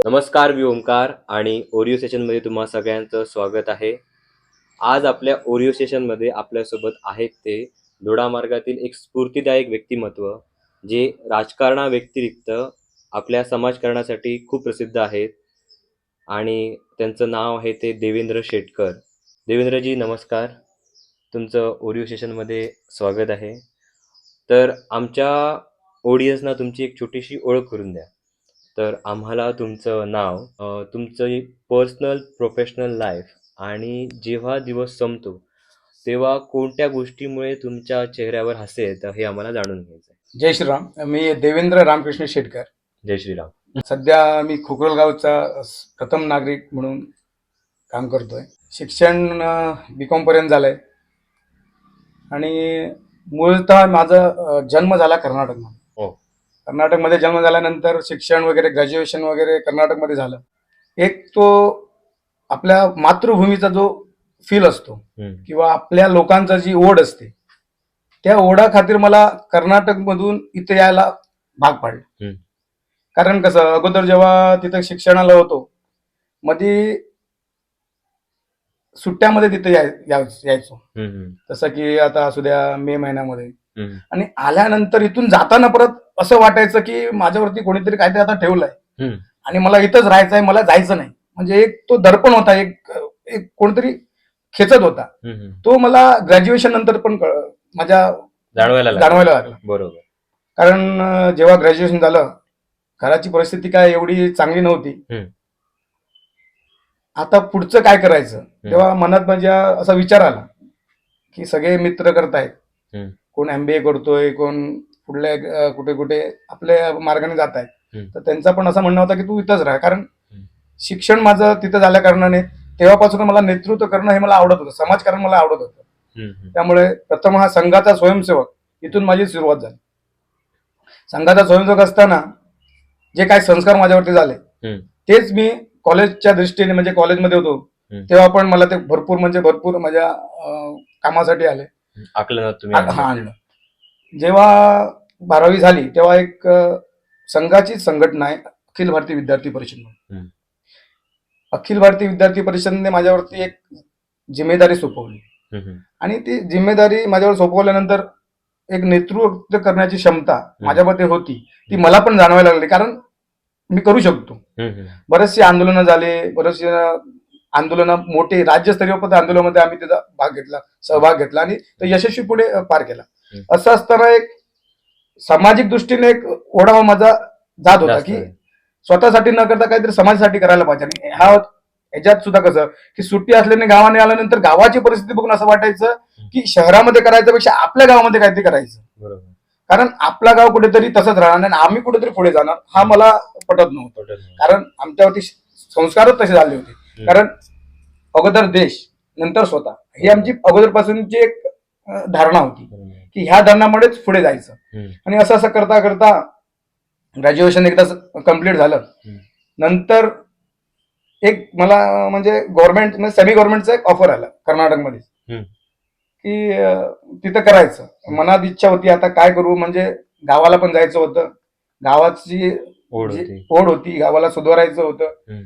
नमस्कार, मी ओमकार आणि ओरिओ सेशनमध्ये तुम्हा सगळ्यांचं स्वागत आहे. आज आपल्या ओरिओ सेशनमध्ये आपल्यासोबत आहेत ते दोडामार्गातील एक स्फूर्तिदायक व्यक्तिमत्व, जे राजकारणाव्यतिरिक्त आपल्या समाजकारणासाठी खूप प्रसिद्ध आहेत आणि त्यांचं नाव आहे ते देवेंद्र शेटकर. देवेंद्रजी नमस्कार. तुमचं ओरिओ सेशनमध्ये स्वागत आहे. तर आमच्या ऑडियन्सना तुमची एक छोटीशी ओळख करून द्या. तर आम्हाला तुमचं नाव, तुमचं पर्सनल प्रोफेशनल लाईफ आणि जेव्हा दिवस संपतो तेव्हा कोणत्या गोष्टीमुळे तुमच्या चेहऱ्यावर हास्य येतं हे आम्हाला जाणून घ्यायचं आहे. जय श्रीराम. मी देवेंद्र रामकृष्ण शेटकर. जय श्रीराम. सध्या मी खोकरगावचा प्रथम नागरिक म्हणून काम करतोय. शिक्षण B.Com पर्यंत झालंय आणि मूळतः माझा जन्म झाला कर्नाटकमध्ये. हो. कर्नाटकमध्ये जन्म झाल्यानंतर शिक्षण वगैरे ग्रॅज्युएशन वगैरे कर्नाटकमध्ये झालं. एक तो आपल्या मातृभूमीचा जो फील असतो किंवा आपल्या लोकांचा जी ओढ असते, त्या ओढा खातीर मला कर्नाटकमधून इथे यायला भाग पाडलं. कारण कसं, अगोदर जेव्हा तिथे शिक्षणाला होतो, मध्ये सुट्ट्यामध्ये तिथे यायचो. जसं की आता असू द्या मे महिन्यामध्ये, आणि आल्यानंतर इथून जाताना परत असं वाटायचं की माझ्यावरती कोणीतरी काहीतरी आता ठेवलंय आणि मला इथंच राहायचंय, मला जायचं नाही. म्हणजे एक तो दर्पण होता, एक कोणतरी खेचत होता. तो मला ग्रॅज्युएशन नंतर पण माझ्या जाणवायला लागला. बरोबर. कारण जेव्हा ग्रॅज्युएशन झालं, घराची परिस्थिती काय एवढी चांगली नव्हती. आता पुढचं काय करायचं, तेव्हा मनात माझ्या असा विचार आला की सगळे मित्र करतायत, कोण MBA करतोय, कोण पुढल्या कुठे कुठे आपल्या मार्गाने जात आहेत. तर त्यांचा पण असं म्हणणं होतं की तू इथंच राहा. कारण शिक्षण माझं तिथं झाल्या कारणाने तेव्हापासून मला नेतृत्व करणं हे मला आवडत होतं, समाजकारण मला आवडत होतं. त्यामुळे प्रथम हा संघाचा स्वयंसेवक, इथून माझी सुरुवात झाली. संघाचा स्वयंसेवक असताना जे काही संस्कार माझ्यावरती झाले तेच मी कॉलेजच्या दृष्टीने, म्हणजे कॉलेजमध्ये होतो तेव्हा पण मला ते भरपूर माझ्या कामासाठी आले. आणलं. जेव्हा 12वी झाली तेव्हा एक संघाची संघटना आहे अखिल भारतीय विद्यार्थी परिषद म्हणून. अखिल भारतीय विद्यार्थी परिषदेने माझ्यावरती एक जिम्मेदारी सोपवली आणि ती जिम्मेदारी माझ्यावर सोपवल्यानंतर एक नेतृत्व करण्याची क्षमता माझ्यामध्ये होती, ती मला पण जाणवायला लागली. कारण मी करू शकतो. बरेचसे आंदोलनं झाले, बरेचसे आंदोलनं मोठे राज्यस्तरीय आंदोलनामध्ये आम्ही त्याचा सहभाग घेतला आणि तो यशस्वी पुढे पार केला. असं असताना एक सामाजिक दृष्टीने एक ओढावा माझा जात होता की स्वतःसाठी न करता काहीतरी समाजासाठी करायला पाहिजे. आणि ह्याच्यात सुद्धा कसं की सुट्टी असल्याने गावाने आल्यानंतर गावाची परिस्थिती बघून असं वाटायचं की शहरामध्ये करायचं पेक्षा आपल्या गावामध्ये काहीतरी करायचं. कारण आपला गाव कुठेतरी तसंच राहणार आणि आम्ही कुठेतरी पुढे जाणार, हा मला पटत नव्हतं. कारण आमच्यावरती संस्कारच तसे झाले होते. कारण अगोदर देश नंतर स्वतः, ही आमची अगोदरपासूनची एक धारणा होती की ह्या धरणामुळेच पुढे जायचं. आणि असं करता करता ग्रॅज्युएशन एकदा कम्प्लीट झालं, नंतर एक मला म्हणजे गव्हर्नमेंट, सेमी गव्हर्नमेंटचा एक ऑफर आला कर्नाटकमध्ये की तिथं करायचं. मनात इच्छा होती आता काय करू, म्हणजे गावाला पण जायचं होतं, गावाची ओढ होती, गावाला सुधारायचं होतं.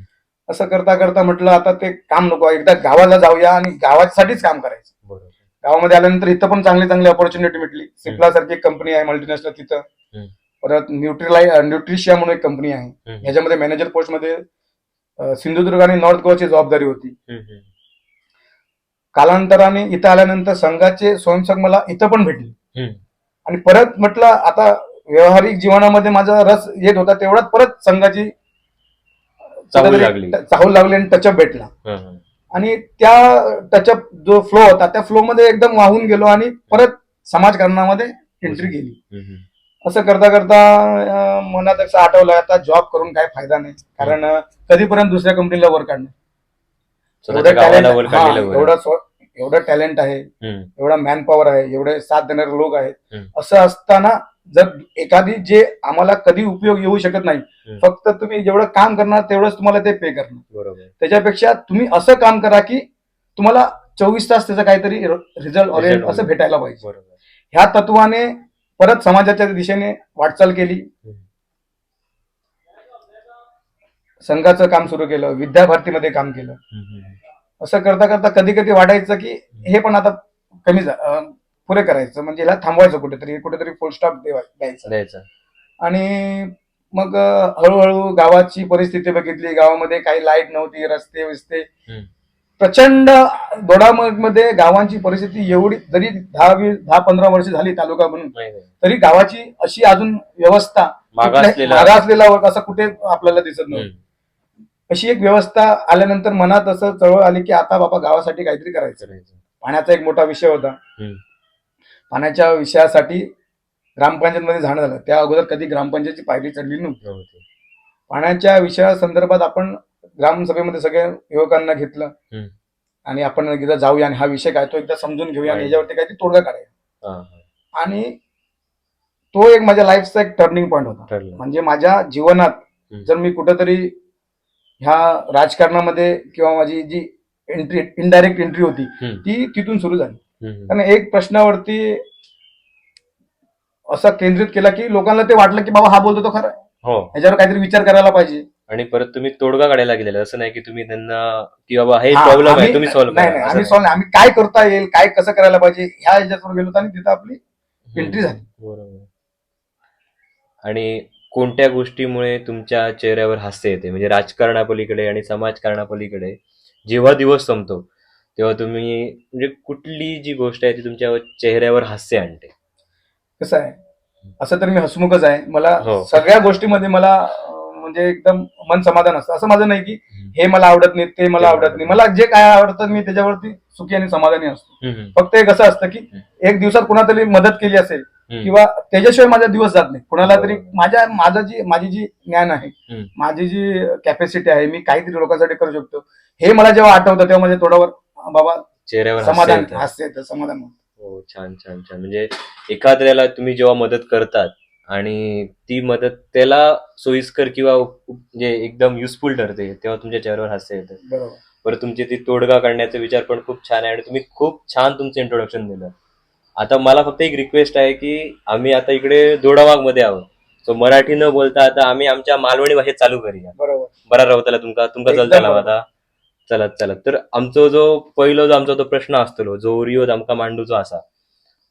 असं करता करता म्हटलं आता ते काम नको, एकदा गावाला जाऊया आणि गावासाठीच काम करायचं. गावामध्ये आल्यानंतर इथं पण चांगली ऑपॉर्च्युनिटी भेटली. सिप्ला सारखी एक कंपनी आहे मल्टीनॅशनल तिथं. परत न्यूट्रिशिया म्हणून एक कंपनी आहे, ह्याच्यामध्ये मॅनेजर पोस्ट मध्ये सिंधुदुर्ग आणि नॉर्थ गोवाची जबाबदारी होती. कालांतराने इथं आल्यानंतर संघाचे स्वयंसेवक मला इथं पण भेटले आणि परत म्हटलं आता व्यावहारिक जीवनामध्ये माझा रस येत होता, तेवढाच परत संघाची चाहूल लागली आणि टचअप भेटला. आणि त्या टचअप जो फ्लो होता त्या फ्लो मध्ये एकदम वाहून गेलो आणि परत समाजकारणामध्ये एंट्री केली. असं करता करता मनात असं आठवलं आता जॉब करून काय फायदा नाही, कारण कधीपर्यंत दुसऱ्या कंपनीला वर काढणार. एवढं टॅलेंट आहे, एवढा मॅन पॉवर आहे, एवढे साथ देणारे लोक आहेत. असं असताना जर एखादी जे आम्हाला कधी उपयोग येऊ शकत नाही, फक्त तुम्ही जेवढं काम करणार तेवढंच तुम्हाला ते पे करणार, त्याच्यापेक्षा तुम्ही असं काम करा की तुम्हाला 24 तास त्याचा काहीतरी रिझल्ट ओरिएंट असं भेटायला पाहिजे. ह्या तत्वाने परत समाजाच्या दिशेने वाटचाल केली. संघाचं काम सुरू केलं, विद्याभारतीमध्ये काम केलं. असं करता करता कधी कधी वाटायचं की हे पण आता पुरे करायचं, म्हणजे ह्याला थांबवायचं, कुठेतरी फुल स्टॉप द्यायचा. आणि मग हळूहळू गावाची परिस्थिती बघितली. गावामध्ये काही लाईट नव्हती, रस्ते विस्ते प्रचंड. दोडामध्ये गावांची परिस्थिती एवढी, जरी 10-15 वर्ष झाली तालुका म्हणून, तरी गावाची अशी अजून व्यवस्था मागासलेला वर्ग असा कुठे आपल्याला दिसत नव्हतं. अशी एक व्यवस्था आल्यानंतर मनात असं चळवळ आली की आता बाबा गावासाठी काहीतरी करायचं. पाण्याचा एक मोठा विषय होता. पाण्याच्या विषयासाठी ग्रामपंचायत मध्ये जाणं झालं. त्या अगोदर कधी ग्रामपंचायतची पायरी चढली नव्हती. पाण्याच्या विषयासंदर्भात आपण ग्रामसभेमध्ये सगळ्या युवकांना घेतलं आणि आपण एकदा जाऊया आणि हा विषय काय तो एकदा समजून घेऊया आणि याच्यावरती काहीतरी तोडगा काढायचा. आणि तो एक माझ्या लाईफचा एक टर्निंग पॉईंट होता. म्हणजे माझ्या जीवनात जर मी कुठेतरी ह्या राजकारणामध्ये किंवा माझी जी इनडायरेक्ट एंट्री होती ती तिथून सुरू झाली. कारण एक प्रश्नावरती असं केंद्रित केला की लोकांना ते वाटलं की बाबा हा बोलतो तो खरा आहे, ह्याच्यावर काहीतरी विचार करायला पाहिजे. आणि परत तुम्ही तोडगा काढायला गेलेला, असं नाही की तुम्ही त्यांना की बाबा हे प्रॉब्लेम आहे तुम्ही सॉल्व्ह करा. आम्ही काय करता येईल, काय कसं करायला पाहिजे ह्या ह्याच्यावर गेलो आणि तिथं आपली एंट्री झाली. बरोबर. आणि कोणत्या गोष्टीमुळे तुमच्या चेहऱ्यावर हास्य येते, म्हणजे राजकारणापलीकडे आणि समाजकारणापलीकडे जेव्हा दिवस संपतो तेव्हा तुम्ही म्हणजे कुठली जी गोष्ट आहे ती तुमच्या चेहऱ्यावर हास्य आणते? कसं आहे, असं तर मी हसमुखच आहे. मला सगळ्या गोष्टीमध्ये मला म्हणजे एकदम मन समाधान असतं. असं माझं नाही की हे मला आवडत नाही, ते मला आवडत नाही. मला जे काय आवडतं मी त्याच्यावरती सुखी आणि समाधानी असतो. फक्त एक असं असतं की एक दिवसात कुणातरी मदत केली असेल किंवा त्याच्याशिवाय माझा दिवस जात नाही. कुणाला तरी माझी जी ज्ञान आहे, माझी जी कॅपॅसिटी आहे, मी काहीतरी लोकांसाठी करू शकतो, हे मला जेव्हा आठवतं तेव्हा माझ्या तोंडावर बाबा चेहऱ्यावर समाधान, हास्य येतं, समाधान. हो, छान छान छान. म्हणजे एखाद्याला तुम्ही जेव्हा मदत करतात आणि ती मदत त्याला सोयीस्कर किंवा म्हणजे एकदम युजफुल ठरते तेव्हा तुमच्या चेहऱ्यावर हास्य येतं. बरोबर. बरं, तुमची ती तोडगा काढण्याचा विचार पण खूप छान आहे आणि तुम्ही खूप छान तुमचं इंट्रोडक्शन दिलं. आता मला फक्त एक रिक्वेस्ट आहे की आम्ही आता इकडे दोडामार्ग मध्ये आहोत, सो मराठी न बोलता आता आम्ही आमच्या मालवणी भाषेत चालू करूया. बरोबर. बरा राहताला तुमका चलताला आता चलत. तर आमचा जो प्रश्न असतो जो ओरिओ आमका मांडूचो असा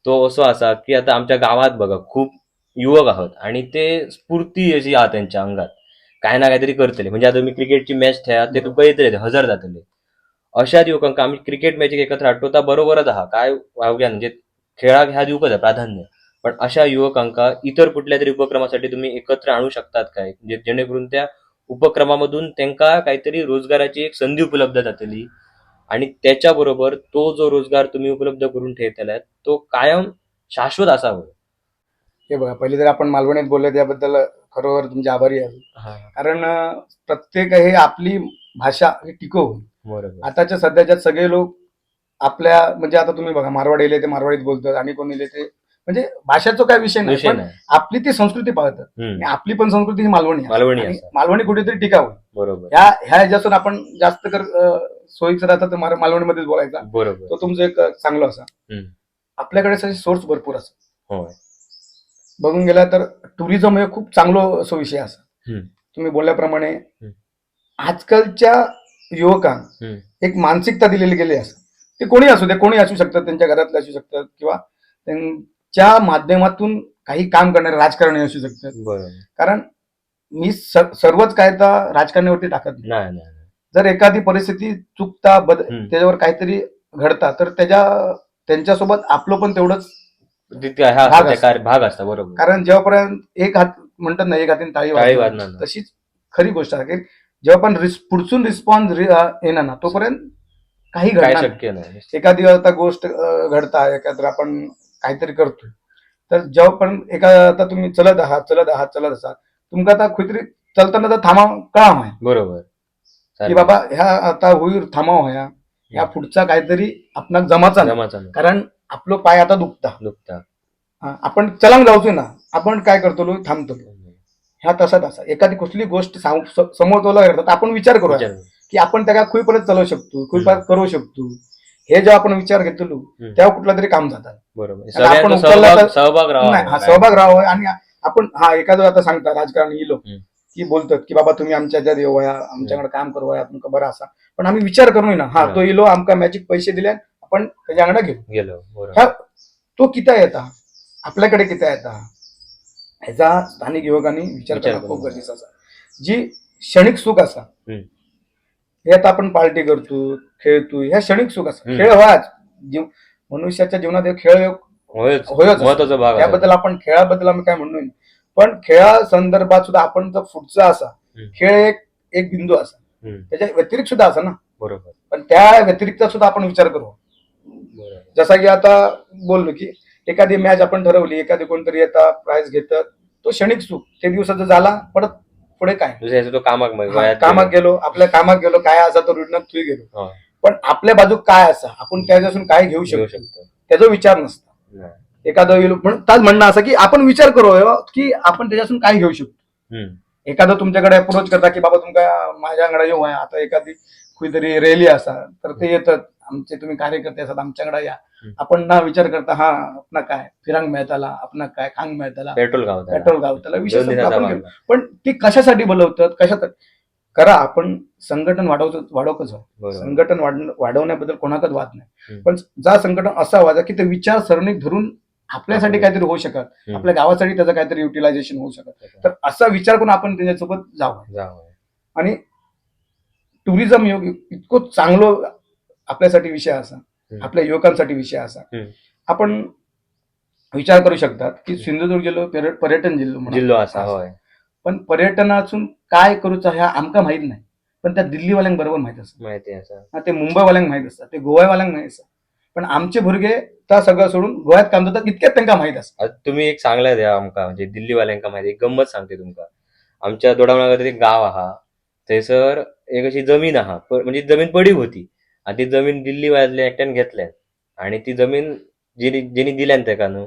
तो असो असा की आता आमच्या गावात बघा खूप युवक आहोत आणि ते स्फूर्ती अशी आहात त्यांच्या अंगात काय ना काहीतरी करतले. म्हणजे आता तुम्ही क्रिकेटची मॅच ठेवा ते तुका येतले हजर जातले. अशा युवकांका आम्ही क्रिकेट मॅच एकत्र आठवता बरोबरच आहात काय वावग्या म्हणजे खेळाक ह्या युवकच आहे प्राधान्य, पण अशा युवकांका इतर कुठल्या तरी उपक्रमासाठी तुम्ही एकत्र आणू शकतात काय, जेणेकरून त्या उपक्रमामधून त्यांना काहीतरी रोजगाराची एक संधी उपलब्ध जातली आणि त्याच्याबरोबर तो जो रोजगार तुम्ही उपलब्ध करून ठेवताय तो कायम शाश्वत असावा. हे बघा, पहिले जर आपण मालवणीत बोललो त्याबद्दल खरोखर तुमचे आभारी आहे. कारण प्रत्येक हे आपली भाषा ही टिकव. आताच्या सध्याच्या सगळे लोक आपल्या म्हणजे आता तुम्ही बघा मारवाडी येले ते मारवाडीत बोलतात आणि कोणी येले ते म्हणजे भाषेचा काय विषय नाही, पण आपली ती संस्कृती पाहतात. आपली पण संस्कृती ही मालवणी कुठेतरी टिकावं. बरोबर. ह्या ह्याच्यातून आपण जास्त कर सोयीचं राहतात मालवणीमध्येच बोलायचा. बरोबर. तो तुमचं एक चांगलं असा. आपल्याकडे सोर्स भरपूर असं बघून गेला तर टुरिझम हे खूप चांगलं असं विषय असा. तुम्ही बोलल्याप्रमाणे आजकालच्या युवकांना एक मानसिकता दिलेली गेली असं. ते कोणी असू दे, कोणी असू शकतात, त्यांच्या घरातले असू शकतात किंवा त्यांच्या माध्यमातून काही काम करणारे राजकारणी असू शकतात. कारण मी सर्वच काय तर राजकारणावरती टाकत नाही. जर एखादी परिस्थिती चुकता त्याच्यावर काहीतरी घडता तर त्यांच्यासोबत आपलं पण तेवढंच भाग असता. बरोबर. कारण जेव्हापर्यंत एक हात म्हणतात ना, एक हातीने टाळी वाजणार, तशीच खरी गोष्ट आहे की जेव्हा पण पुढसून रिस्पॉन्स येणार ना तोपर्यंत काही घडणार शक्य नाही. एखादी आता गोष्ट घडता एखादं आपण काहीतरी करतोय तर जेव्हा पण आता तुम्ही चलत आहात तुमका आता कुठेतरी चलताना तर थांबा कळाम आहे. बरोबर. की बाबा ह्या आता होईल थांबाव ह्या पुढचा काहीतरी आपण जमाचा, कारण आपलं पाय आता दुखता. आपण चलांग जाऊचो ना, आपण काय करतो थांबतो. ह्या तसा एखादी कुठली गोष्ट समोर तोला करतात आपण विचार करूया की आपण त्या खुईपर्यंत चालवू शकतो, खुईपर्यंत करू शकतो. हे जेव्हा आपण विचार घेतो तेव्हा कुठला तरी काम जातात. बरोबर. आपण सहभाग राहावा आणि आपण एखादं आता सांगता राजकारण इलो की बोलतात की बाबा तुम्ही आमच्या ह्याच्यात येऊया, आमच्याकडे काम करूया, तुमका बरं असा. पण आम्ही विचार करू ना, हा तो इलो आमका मॅजिक पैसे दिले, आपण त्याच्याकडे घेऊ. गेलो बरोबर. ह्या तो किती येता, आपल्याकडे किती येता, ह्याचा स्थानिक युवकांनी विचार विचार करणं खूप करणं. गरजेचं असा. जी क्षणिक सुख असा, हे आता आपण पार्टी करतो, खेळतो, ह्या क्षणिक सुख असा. खेळ व्हाच मनुष्याच्या जीवनात एक खेळ होयच होयच असतो. महत्वाचा भाग आहे. त्याबद्दल आपण खेळाबद्दल आम्ही काय म्हणू नये, पण खेळा संदर्भात सुद्धा आपण जर पुढचा असा खेळ एक बिंदू असा, त्याच्या व्यतिरिक्त सुद्धा असा ना, बरोबर. पण त्या व्यतिरिक्त सुद्धा आपण विचार करू. जसा की आता बोललो की एखादी मॅच आपण ठरवली, एखादी कोणतरी येतात प्राइज घेतात, तो क्षणिक सुख ते दिवसाचा झाला, परत पुढे काय दुसऱ्याचा तो कामाक कामात गेलो, आपल्या कामात गेलो, काय असा तो रुग्णात तू गेलो, पण आपल्या बाजू काय असा, आपण त्याच्यापासून काय घेऊ शकतो त्याचा विचार नसता. एखादं म्हणून ताच म्हणणं असं की आपण विचार करू की आपण त्याच्यापासून काय घेऊ शकतो. एखादं तुमच्याकडे अप्रोच करता की बाबा तुमका माझ्याकडे येऊ आहे, आता एखादी कुठेतरी रॅली असा तर ते येतात, आमचे तुम्ही कार्यकर्ते असतात आमच्याकडे या, आपण ना विचार करता हा आपला काय फिरांग मिळताला, आपला काय खांग मिळताला, पेट्रोल गावताला विषय आपण घेऊ. पण ती कशासाठी बोलवतात, कशासाठी करा, आपण संघटन वाढवकच. संघटन वाढवण्याबद्दल कोणाकच वाद नाही, पण जा संघटन असा व्हायचा की ते विचारसरणी धरून आपल्यासाठी काहीतरी होऊ शकत, आपल्या गावासाठी त्याचं काहीतरी युटिलायझेशन होऊ शकत. तर असा विचार करून आपण त्याच्यासोबत जावं. आणि टुरिझम इतकं चांगलं आपल्यासाठी विषय असा, आपल्या युवकांसाठी विषय असा. आपण विचार करू शकतात की सिंधुदुर्ग जिल्हो पर्यटन जिल्हा असा, पण पर्यटनातून काय करूचा ह्या आमका माहित नाही, पण त्या दिल्लीवाल्यांक बरोबर माहित असतं, ते मुंबईवाल्यांक माहित असतात, ते गोव्यावाल्यांक माहित असतात, पण आमचे भुरगे त्या सगळं सोडून गोव्यात काम करतात इतक्यात त्यांना माहित असतं. तुम्ही एक सांगला द्या आमका, म्हणजे दिल्लीवाल्यांका माहिती, एक गंमत सांगते तुमका. आमच्या दोडामार्गात एक गाव आहा, थंयसर एक अशी जमीन आहा, म्हणजे जमीन पडीक होती, आणि ती जमीन दिल्लीवाल्या एकट्यान घेतल्यान, आणि ती जमीन जेनी दिल्यान तेका न्हू,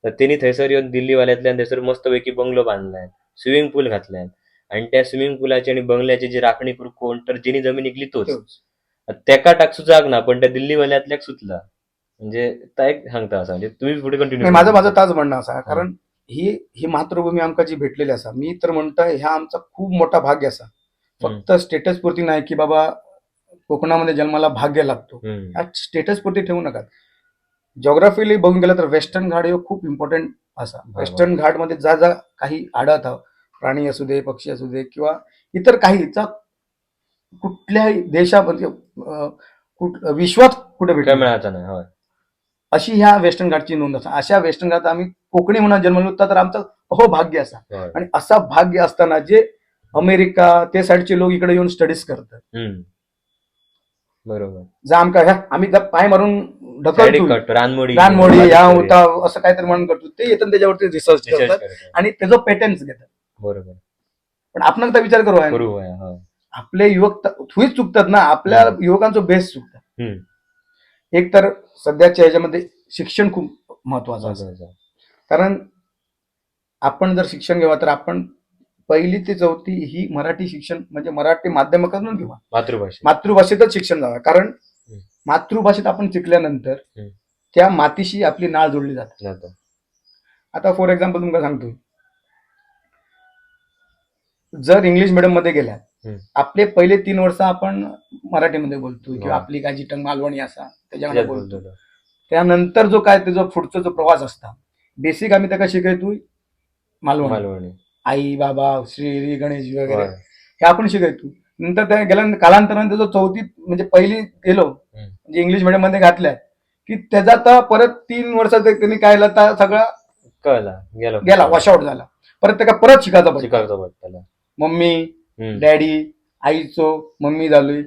तर तेनी थंयसर येऊन दिल्लीवाल्यातल्यान थंयसर मस्तपैकी बंगलो बांधलाय, स्विमिंग पूल घातल्यान, आणि त्या स्विमिंग पूलाची आणि बंगल्याची जी राखणी करू कोण, तर जेनी जमीन इकली तोच. तेका टाक सुचाक ना, पण त्या दिल्लीवाल्यातल्याक सुचला. म्हणजे एक सांगता असा, म्हणजे तुम्ही पुढे कंटिन्यू. माझं ताच म्हणणं असा, कारण ही मातृभूमी आमका जी भेटलेली असा, मी तर म्हणतोय ह्या आमचा खूप मोठा भाग्य असा. फक्त स्टेटस पुरती नाही की बाबा कोकणामध्ये जन्माला भाग्य लागतो, स्टेटस पुरती ठेवू नका. जॉग्राफिली बघून गेलं तर वेस्टर्न घाट हे खूप इम्पॉर्टंट असा. वेस्टर्न घाट मध्ये जा काही आढळत प्राणी असू दे, पक्षी असू दे, किंवा इतर काहीचा कुठल्याही देशामध्ये विश्वात कुठे भेटत नाही, अशी ह्या वेस्टर्न घाटची नोंद असा. अशा वेस्टर्न घाट आम्ही कोकणी म्हणून जन्मलो होता, तर आमचा भाग्य असा. आणि असा भाग्य असताना जे अमेरिका ते साईडचे लोक इकडे येऊन स्टडीज करतात, बरोबर, जा आमका आम्ही पाय मारून ढकलतो, रानमोडी या होता असं काहीतरी म्हणून करतो, ते येतात त्याच्यावरती रिसर्च करतात आणि त्याचं पेटंट घेतात. बरोबर, पण आपण आता विचार करू, आपले युवक थुईच चुकतात ना, आपल्या युवकांचं बेस चुकतात. एक तर सध्याच्या ह्याच्यामध्ये शिक्षण खूप महत्वाचं असतं, कारण आपण जर शिक्षण घेवा तर आपण 1ली ते 4थी ही मराठी शिक्षण म्हणजे मराठी माध्यमातून घेवा, मातृभाषेतच शिक्षण जावं. कारण मातृभाषेत आपण शिकल्यानंतर त्या मातीशी आपली नाळ जोडली जाते. आता फॉर एक्झाम्पल तुम्हाला सांगतो, जर इंग्लिश मिडियम मध्ये गेल्या, आपले पहिले 3 वर्ष आपण मराठीमध्ये बोलतो, किंवा आपली काय जी मालवणी असा त्याच्यामध्ये बोलतो. त्यानंतर जो काय त्याचा पुढचा जो प्रवास असता, बेसिक आम्ही त्याला शिकायचो मालवणी, आई बाबा श्री गणेश वगैरे हे आपण शिकायचो. नंतर त्या गेल्या कालांतराने जो 4थी म्हणजे 1ली गेलो म्हणजे इंग्लिश मिडियम मध्ये घातल्या की त्याचा तर परत 3 वर्षाचा त्यांनी काय सगळं गेला वॉशआउट झाला. परत त्याला परत शिकायचं पडतं. मम्मी डॅडी, आईचो मम्मी झाली,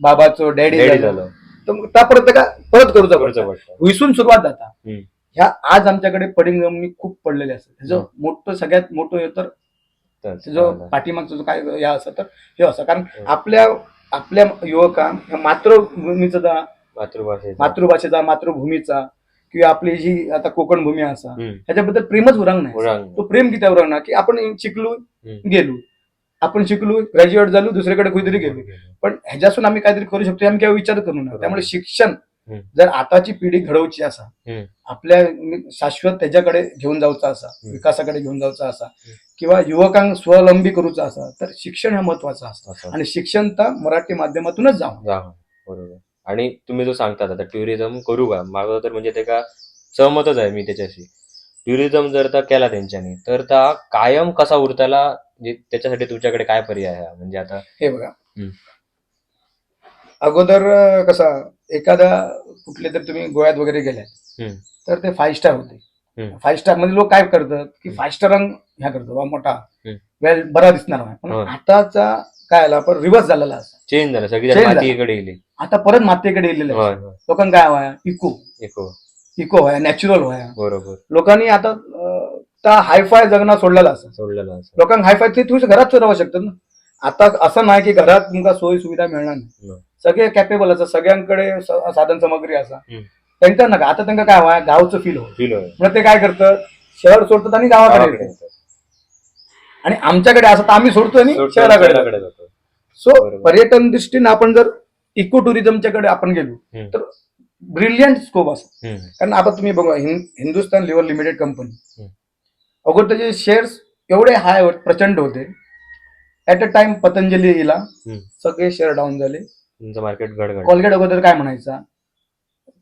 बाबाचो डॅडी झालं, तर परत त्याला परत करूचा पडतं, विसून सुरुवात जाता. ह्या आज आमच्याकडे पडिंग जमिनी खूप पडलेले असतात. त्याचं मोठं सगळ्यात मोठं तर त्याचं पाठीमागचं जो काय या असं तर हे असं, कारण आपल्या युवका मातृभूमीचा मातृभाषेचा मातृभूमीचा किंवा आपली जी आता कोकण भूमी असा ह्याच्याबद्दल प्रेमच उरांग नाही. तो प्रेम किती उरांग ना की आपण शिकलो गेलो, आपण शिकलो ग्रॅज्युएट झालो दुसरीकडे कुठेतरी गेलो, पण ह्याच्यासून आम्ही काहीतरी करू शकतो आम्ही काही विचार करू नये. त्यामुळे शिक्षण हम्म. जर आताची पिढी घडवची असा, हम्म. आपल्या शाश्वत त्याच्याकडे घेऊन जाऊचा असा, विकासाकडे घेऊन जाऊचा असा, किंवा युवकांक स्वावलंबी करूचा असा, तर शिक्षण हा महत्वाचं असतं. असं आणि शिक्षण तर मराठी माध्यमातूनच जावं. बरोबर. आणि तुम्ही जो सांगतात आता टुरिझम करू का, माझं तर म्हणजे ते का सहमतच आहे मी त्याच्याशी. टुरिझम जर तर केला त्यांच्यानी तर त्या कायम कसा उरताला, म्हणजे त्याच्यासाठी तुमच्याकडे काय पर्याय आहे म्हणजे आता? हे बघा, अगोदर कसा एखादा कुठले तर तुम्ही गोव्यात वगैरे गेलात तर ते 5 स्टार होते. 5 स्टार मध्ये लोक काय करतात की 5 स्टार ह्या करतो बा मोठा वेल बरा दिसणार नाही. पण आताचा काय आला पण रिव्हर्स झालेला असं चेंज झालं, सगळी Change मातीकडे येईल. आता परत मातेकडे येलेलं आहे. लोकांना काय व्हाया, इको इको व्हाया, नॅचरल व्हाया. बरोबर. लोकांनी आता हायफाय जगणं सोडलेलं असं. लोकांना हायफाय ते तुम्ही घरात राहू शकतात ना. आता असं नाही की घरात तुमका सोयी सुविधा मिळणार नाही. सगळे कॅपेबल असतात, सगळ्यांकडे साधन सामग्री असा. त्यांना नका आता त्यांना काय व्हाय, गावचं फील मग ते काय करतात, शहर सोडतात आणि गावाकडे येतात. आणि आमच्याकडे असं तर आम्ही सोडतोय आणि शहराकडे जातो. सो पर्यटन दृष्टीने आपण जर इको टुरिझमच्याकडे आपण गेलो तर ब्रिलियंट स्कोप असतो. कारण आता तुम्ही बघा, हिंदुस्थान लिव्हर लिमिटेड कंपनी अगोदर त्याचे शेअर्स एवढे हाय प्रचंड होते. ऍट अ टाइम पतंजलीला सगळे शेअर डाऊन झाले. मार्केट गडगड. कोलगेट अगोदर काय म्हणायचा,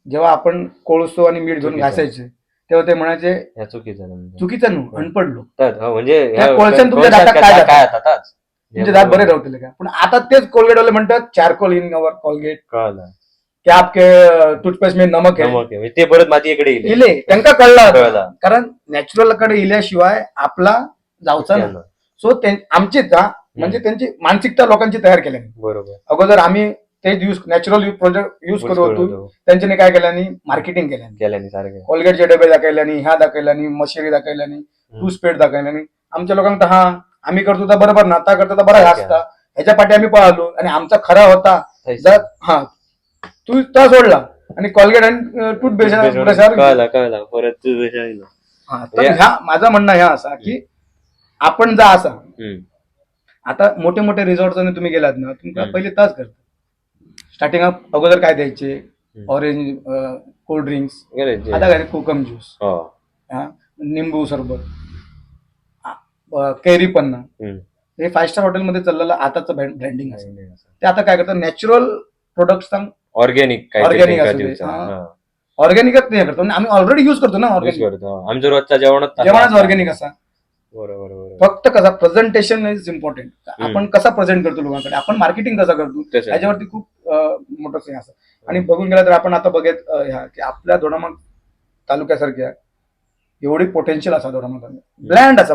जेव्हा आपण कोळसो आणि मीठ घेऊन घासायचे तेव्हा ते म्हणायचे चुकीचं नु अनपड लोक, म्हणजे कोळशान तुमच्या दातात काय जातात, तुमचे दात बरे राहतील का. पण आता तेच कोलगेट वाले म्हणतात चारकोल इन अवर कोलगेट, की आपके टूथपेस्ट में नमक है, ते परत मातीकडे इले. त्यांना कळलं, कारण नॅचरल कडे इल्याशिवाय आपला जाऊचा नाही. सो आमची म्हणजे त्यांची मानसिकता लोकांची तयार केली. बरोबर. अगोदर आम्ही ते नॅचरल प्रोडक्ट युज करत होतो, त्यांच्याने काय केल्यानी मार्केटिंग केल्यानी, कोलगेटचे डबे दाखवल्यानी, ह्या दाखवल्यानी, मशिरी दाखवल्यानी, टूथपेस्ट दाखवल्यानी. आमच्या लोकांना हा आम्ही करतो तर बरोबर, नाता करतो तर बरा घासता, ह्याच्या पाठी आम्ही पळालो. आणि आमचा खरा होता जर तू त्या सोडला आणि कोलगेट आणि टूथपेस्ट माझं म्हणणं ह्या असा की आपण जा असा. आता मोठे मोठे रिसॉर्ट तुम्ही गेलात ना, तुमका पहिले तास करतात. स्टार्टिंग अगोदर काय द्यायचे, ऑरेंज कोल्ड ड्रिंक्स, आता काय कोकम ज्यूस, निंबू सरबत, कैरी पन्ना, हे 5 स्टार हॉटेलमध्ये चाललेलं आताचं ब्रँडिंग असं. ते आता काय करतात, नॅचरल प्रोडक्ट्स ऑर्गॅनिक ऑर्गॅनिकच नाही करतो. आम्ही ऑलरेडी युज करतो ना ऑर्गॅनिक, आमच्या रोजच्या जेवणाच ऑर्गॅनिक असा. फक्त कसा प्रेझेंटेशन इज इम्पॉर्टंट. आपण कसा प्रेझेंट करतो लोकांकडे, आपण मार्केटिंग कसं करतो याच्यावरती खूप मोठं सिंग असं. आणि बघून गेला तर आपण आता बघत ह्या की आपल्या दोडामार्ग तालुक्यासारख्या एवढी पोटेन्शियल असा दोडामार्ग ब्लँड असा,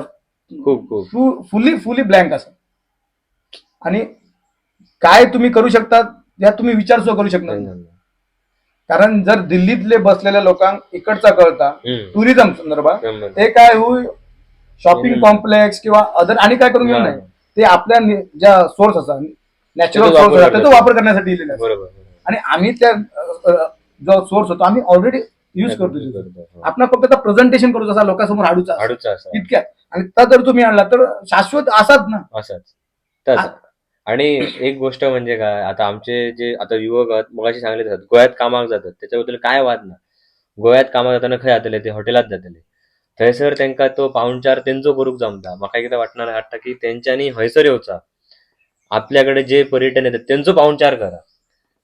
खूप फुली ब्लँक असा. आणि काय तुम्ही करू शकता यात तुम्ही विचार सुद्धा करू शकणार नाही. कारण जर दिल्लीतले बसलेल्या लोकांना इकडचा कळता टुरिझम संदर्भात, ते काय होईल शॉपिंग कॉम्प्लेक्स किंवा अदर आणि काय करून घेऊन नाही, ते आपल्या ज्या सोर्स असा नॅचरल सोर्स होता त्याचा वापर करण्यासाठी दिलेला आहे. आणि आम्ही त्या जो सोर्स होतो आम्ही ऑलरेडी युज करतो. आपण फक्त त्याचं प्रेझेंटेशन करू जसा लोकांसमोर हाडूचा इतक्यात. आणि त्या जर तुम्ही आणला तर शाश्वत असाच ना असाच. आणि एक गोष्ट म्हणजे काय, आता आमचे जे आता युवक आहेत मगाशी सांगले जातात गोव्यात कामाक जातात, त्याच्याबद्दल काय वाद ना. गोव्यात कामाक जाताना खंय जातले ते हॉटेलात जातले, थंयसर त्यांना तो पाहुणचार त्यांचो करूक जमता. म्हाका एकदा वाटणार वाटतं की त्यांच्यानी हयसर येवचा, आपल्याकडे जे पर्यटन येतात त्यांचो पाहुणचार करा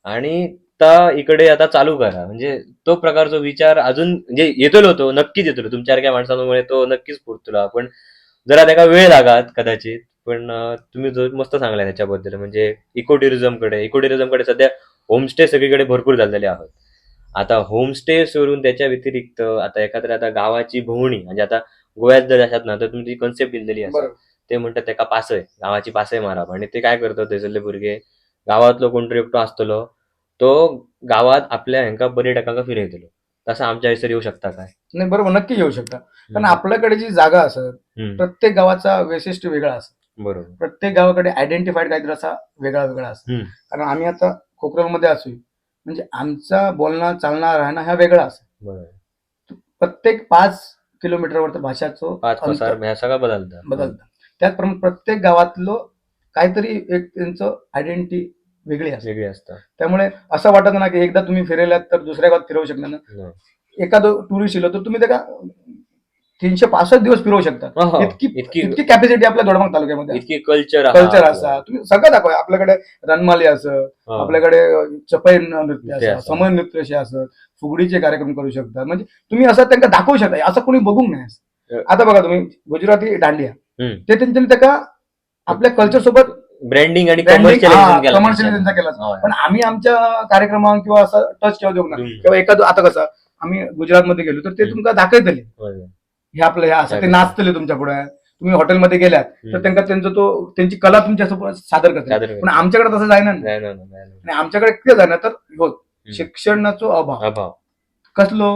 आणि त्या इकडे आता चालू करा. म्हणजे तो प्रकारचा विचार अजून म्हणजे येतलो, तो नक्कीच येतलो तुमच्यासारख्या माणसांमुळे, तो नक्कीच पुरतलो. पण जरा त्याला वेळ लागात कदाचित. पण तुम्ही जो मस्त सांगलाय त्याच्याबद्दल, म्हणजे इको टुरिझमकडे सध्या होमस्टे सगळीकडे भरपूर झालेले आहोत. आता होमस्टे सोडून त्याच्या व्यतिरिक्त आता एखाद्या आता गावाची भोवणी, म्हणजे आता गोव्यात जर असात ना तर तुमची कन्सेप्ट दिलेली असते, ते म्हणतात त्याका पासय, गावाची पासय मारा. आणि ते काय करतात थंयसरले भुरगे, गावातलो कोणतरी एकटो असतलो तो गावात आपल्या ह्यांका पर्यटकांका फिरयतलो. तसं आमच्या हयसर येऊ शकता काय? नाही, बरोबर, नक्की येऊ शकता. कारण आपल्याकडे जी जागा असत, प्रत्येक गावाचा वैशिष्ट्य वेगळा असत. बरोबर, प्रत्येक गावाकडे आयडेंटिफाईड काहीतरी असा वेगळा असत. कारण आम्ही आता कोकणामध्ये असू, म्हणजे आमचा बोलणं चालणं राहणं हा वेगळा असं. प्रत्येक 5 किलोमीटरवर भाषाचं सगळं बदलतं. त्याचप्रमाणे प्रत्येक गावातलं काहीतरी एक त्यांचं आयडेंटिटी वेगळी असते. वेगळे असतात. त्यामुळे असं वाटत ना की एकदा तुम्ही फिरवल्यात तर दुसऱ्या गावात फिरवू शकणार ना. हो. एखादं टुरिस्ट येलो तर तुम्ही त्याला 365 दिवस फिरवू शकता. हो. इतकी कॅपॅसिटी आपल्या दोडामार्ग तालुक्यामध्ये आहे. इतकी कल्चर कल्चर असा तुम्ही सगळं दाखवा. आपल्याकडे रणमाली असं, हो. आपल्याकडे चपई नृत्य नृत्य असं, असं. समय नृत्य असे असं, फुगडीचे कार्यक्रम करू शकता. म्हणजे तुम्ही असं त्यांना दाखवू शकता. असं कोणी बघू नाही. आता बघा तुम्ही गुजराती दांडिया ते त्यांच्या त्या आपल्या कल्चर सोबत ब्रँडिंग आणि कमर्शियलायझेशन कमर्शियलायझेशन केलं. पण आम्ही आमच्या कार्यक्रमात किंवा असं टच केव्हा देऊ ना किंवा एखादं आता कसं आम्ही गुजरातमध्ये गेलो तर ते तुमका दाखवतले हे आपलं हे असं ते नाचतले तुमच्या पुढे. तुम्ही हॉटेलमध्ये गेल्यात तर त्यांची कला तुमच्यासोबत सादर करते. पण आमच्याकडे तसं जायना आणि आमच्याकडे किती जाणार तर शिक्षणाचा अभाव कसलो